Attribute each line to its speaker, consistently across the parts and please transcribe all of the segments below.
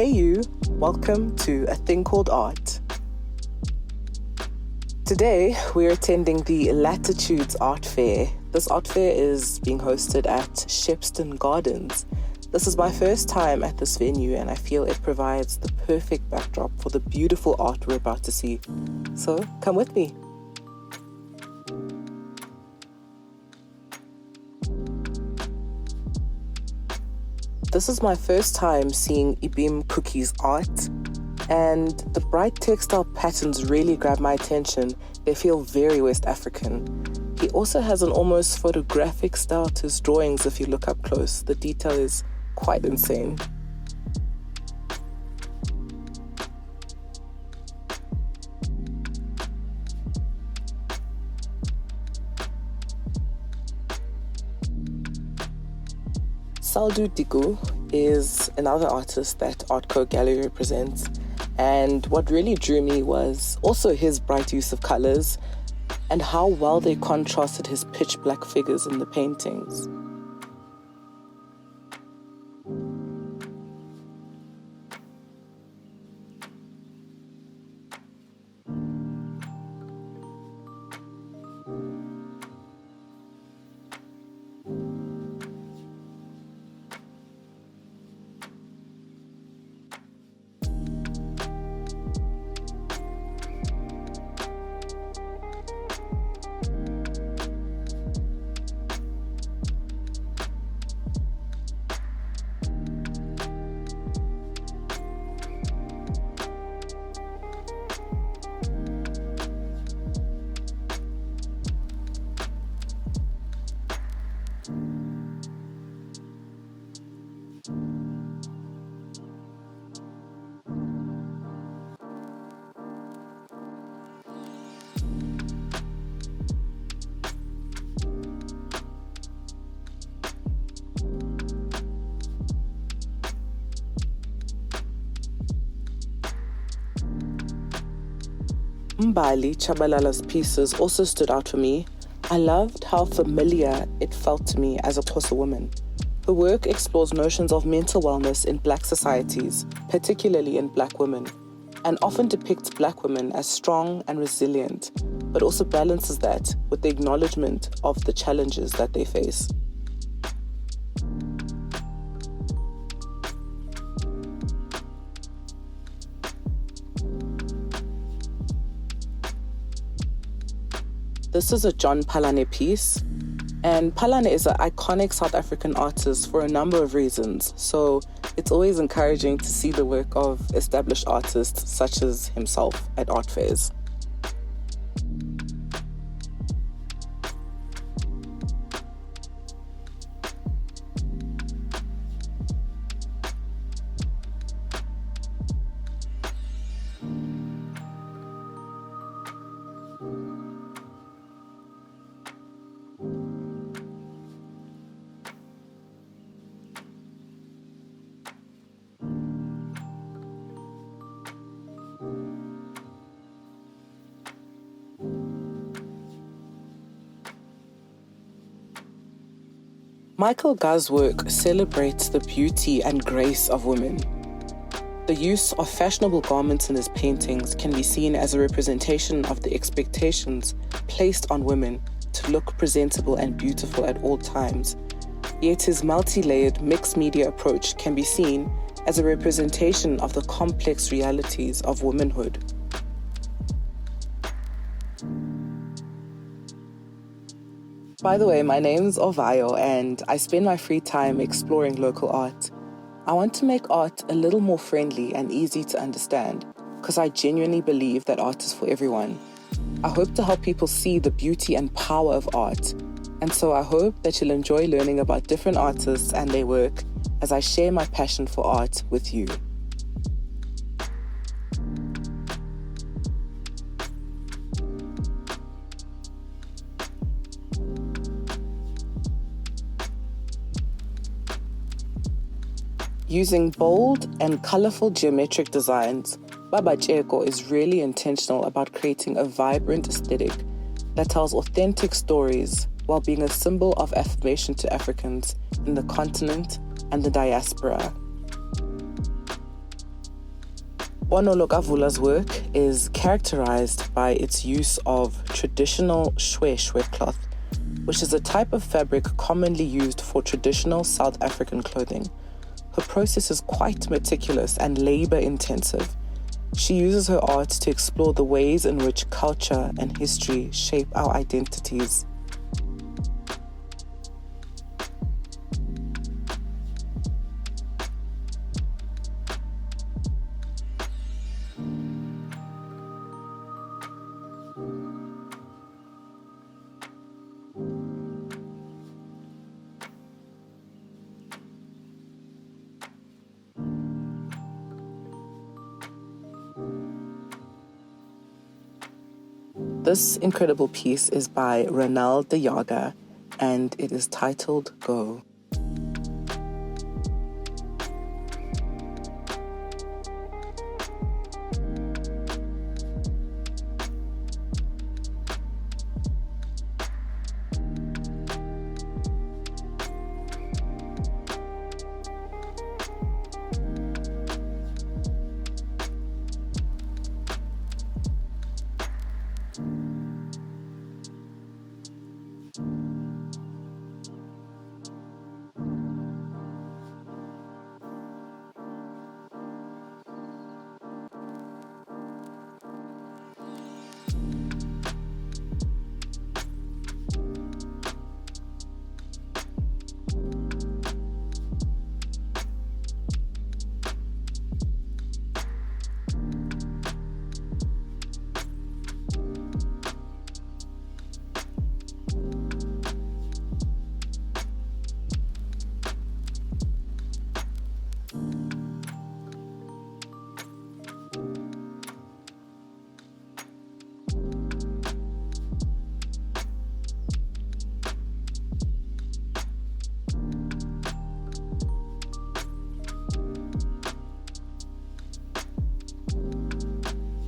Speaker 1: Hey you, welcome to A Thing Called Art. Today, we're attending the Latitudes Art Fair. This art fair is being hosted at Shepstone Gardens. This is my first time at this venue and I feel it provides the perfect backdrop for the beautiful art we're about to see. So, come with me. This is my first time seeing Ibim Cookey's art, and the bright textile patterns really grab my attention. They feel very West African. He also has an almost photographic style to his drawings if you look up close. The detail is quite insane. Sauldou Dicko is another artist that Artco Gallery represents, and what really drew me was also his bright use of colors and how well they contrasted his pitch black figures in the paintings. Mbali Tshabalala's pieces also stood out for me. I loved how familiar it felt to me as a Xhosa woman. Her work explores notions of mental wellness in Black societies, particularly in Black women, and often depicts Black women as strong and resilient, but also balances that with the acknowledgement of the challenges that they face. This is a John Phalane piece, and Phalane is an iconic South African artist for a number of reasons, so it's always encouraging to see the work of established artists such as himself at art fairs. Michael Guy's work celebrates the beauty and grace of women. The use of fashionable garments in his paintings can be seen as a representation of the expectations placed on women to look presentable and beautiful at all times. Yet his multi-layered mixed media approach can be seen as a representation of the complex realities of womanhood. By the way, my name's Ovayo and I spend my free time exploring local art. I want to make art a little more friendly and easy to understand because I genuinely believe that art is for everyone. I hope to help people see the beauty and power of art, and so I hope that you'll enjoy learning about different artists and their work as I share my passion for art with you. Using bold and colorful geometric designs, Tjeko is really intentional about creating a vibrant aesthetic that tells authentic stories while being a symbol of affirmation to Africans in the continent and the diaspora. Bonolo Kavula's work is characterized by its use of traditional shwe cloth, which is a type of fabric commonly used for traditional South African clothing. Her process is quite meticulous and labor-intensive. She uses her art to explore the ways in which culture and history shape our identities. This incredible piece is by Ronel De Jager, and it is titled Go.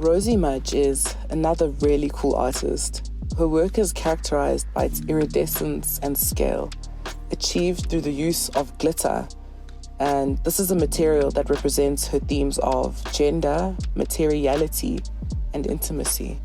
Speaker 1: Rosie Mudge is another really cool artist. Her work is characterized by its iridescence and scale, achieved through the use of glitter. And this is a material that represents her themes of gender, materiality, and intimacy.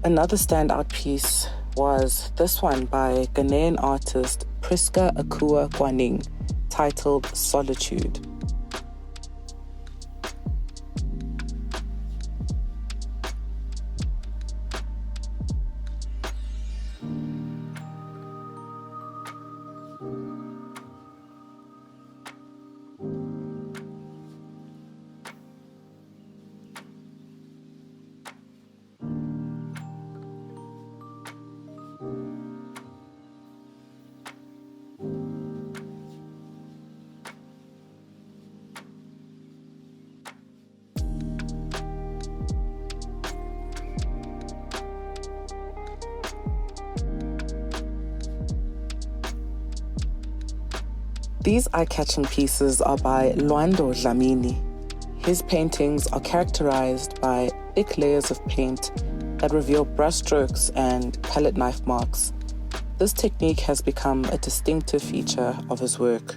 Speaker 1: Another standout piece was this one by Ghanaian artist Prisca Akua Kwaning, titled Solitude. These eye-catching pieces are by Lwando Dlamini. His paintings are characterized by thick layers of paint that reveal brushstrokes and palette knife marks. This technique has become a distinctive feature of his work.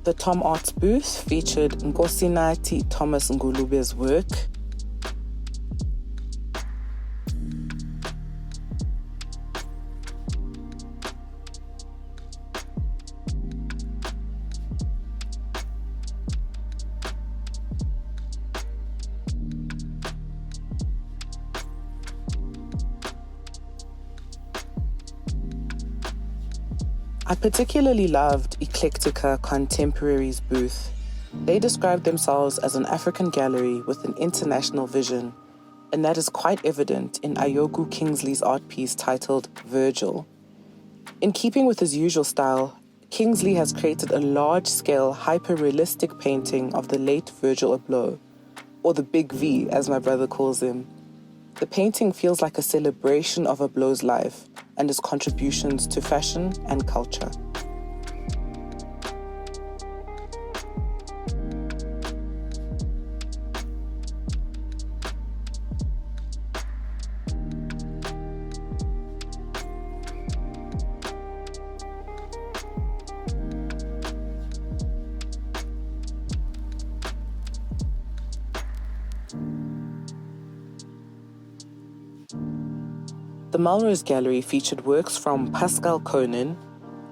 Speaker 1: The Tom Arts booth featured Nkosinathi Thomas Ngulube's work. I particularly loved Eclectica Contemporaries booth. They described themselves as an African gallery with an international vision, and that is quite evident in Ayogu Kingsley's art piece titled Virgil. In keeping with his usual style, Kingsley has created a large-scale, hyper-realistic painting of the late Virgil Abloh, or the Big V, as my brother calls him. The painting feels like a celebration of Abloh's life and his contributions to fashion and culture. The Melrose Gallery featured works from Pascal Konan,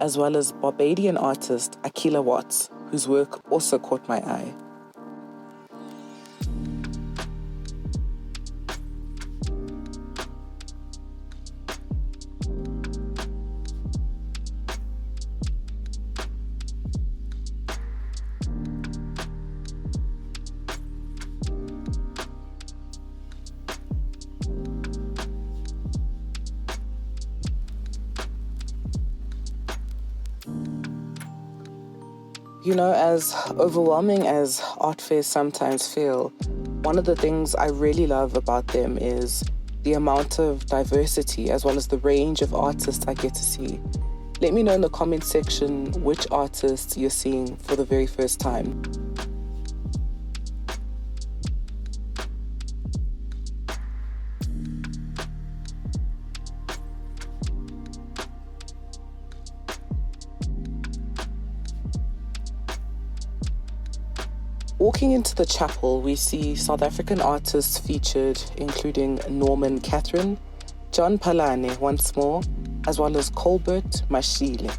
Speaker 1: as well as Barbadian artist Akhilah Watts, whose work also caught my eye. You know, as overwhelming as art fairs sometimes feel, one of the things I really love about them is the amount of diversity as well as the range of artists I get to see. Let me know in the comment section which artists you're seeing for the very first time. Walking into the chapel, we see South African artists featured, including Norman Catherine, John Phalane once more, as well as Colbert Mashile.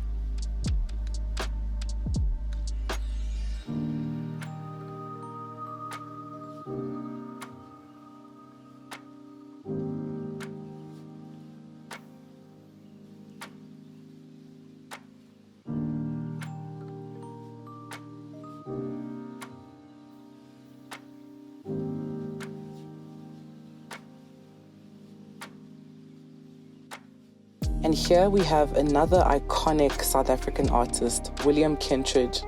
Speaker 1: And here we have another iconic South African artist, William Kentridge.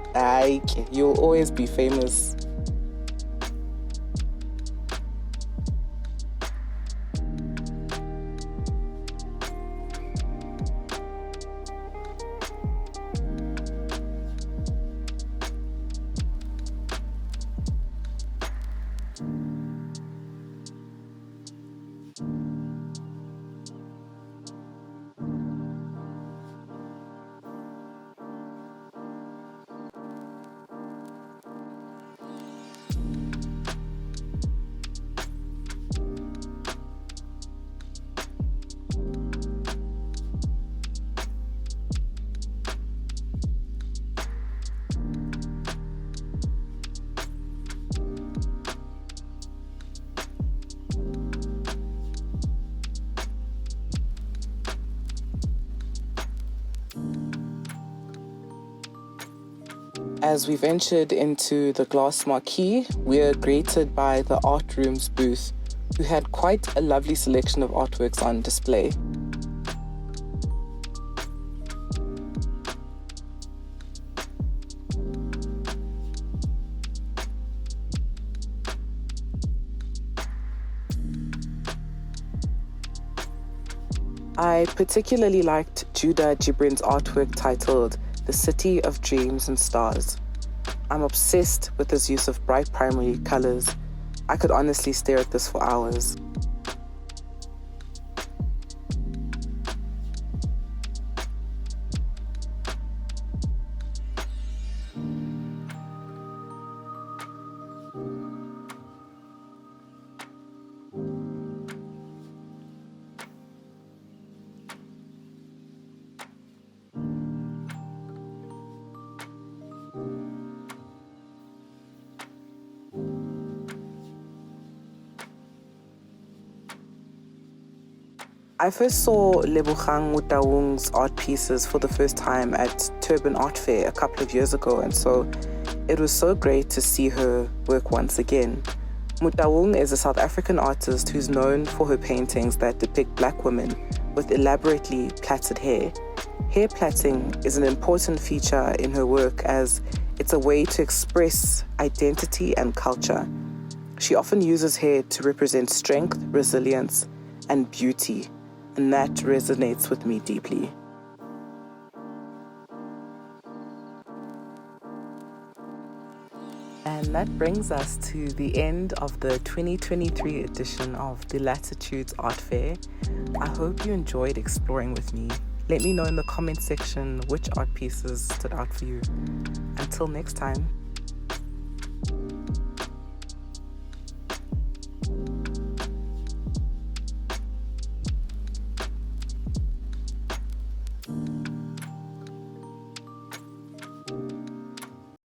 Speaker 1: You'll always be famous. As we ventured into the glass marquee, we were greeted by the Art Room's booth, who had quite a lovely selection of artworks on display. I particularly liked Judah Jibrin's artwork titled The City of Dreams and Stars. I'm obsessed with his use of bright primary colors. I could honestly stare at this for hours. I first saw Lebohang Motaung's art pieces for the first time at Turban Art Fair a couple of years ago, and so it was so great to see her work once again. Motaung is a South African artist who's known for her paintings that depict black women with elaborately plaited hair. Hair plaiting is an important feature in her work as it's a way to express identity and culture. She often uses hair to represent strength, resilience, and beauty, and that resonates with me deeply. And that brings us to the end of the 2023 edition of the Latitudes Art Fair. I hope you enjoyed exploring with me. Let me know in the comment section which art pieces stood out for you. Until next time.